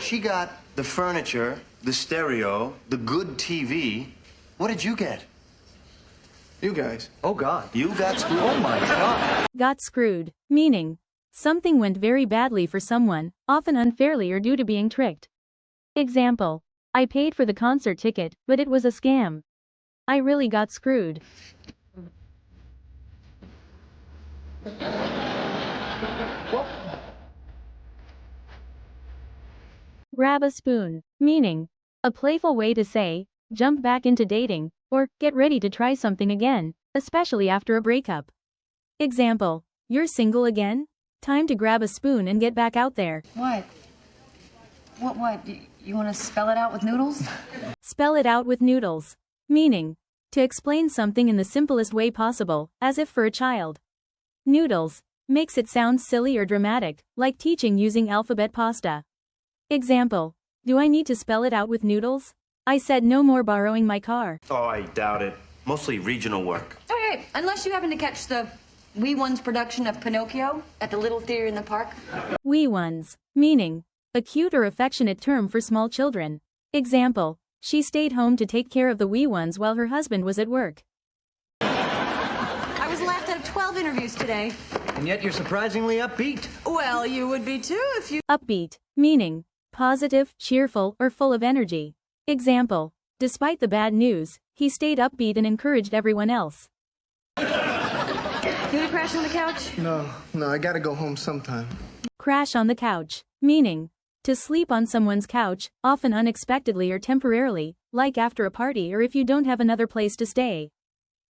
She got the furniture, the stereo, the good TV. What did you get? You guys. Oh, God. You got screwed. Oh, my God. Got screwed, meaning something went very badly for someone, often unfairly or due to being tricked. Example: I paid for the concert ticket, but it was a scam. I really got screwed. Grab a spoon, meaning a playful way to say, jump back into dating, or get ready to try something again, especially after a breakup. Example: you're single again? Time to grab a spoon and get back out there. What? What? You want to spell it out with noodles? Spell it out with noodles, meaning to explain something in the simplest way possible, as if for a child. Noodles makes it sound silly or dramatic, like teaching using alphabet pasta. Example: do I need to spell it out with noodles? I said no more borrowing my car. Oh, I doubt it. Mostly regional work. Okay, unless you happen to catch the Wee Ones production of Pinocchio at the Little Theater in the Park. Wee ones, meaning a cute or affectionate term for small children. Example: she stayed home to take care of the wee ones while her husband was at work. I was laughed out of 12 interviews today. And yet you're surprisingly upbeat. Well, you would be too if you... Upbeat, meaning positive, cheerful, or full of energy. Example: despite the bad news, he stayed upbeat and encouraged everyone else. You gonna crash on the couch? No, I gotta go home sometime. Crash on the couch, meaning to sleep on someone's couch, often unexpectedly or temporarily, like after a party or if you don't have another place to stay.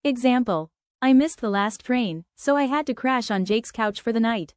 Example: I missed the last train, so I had to crash on Jake's couch for the night.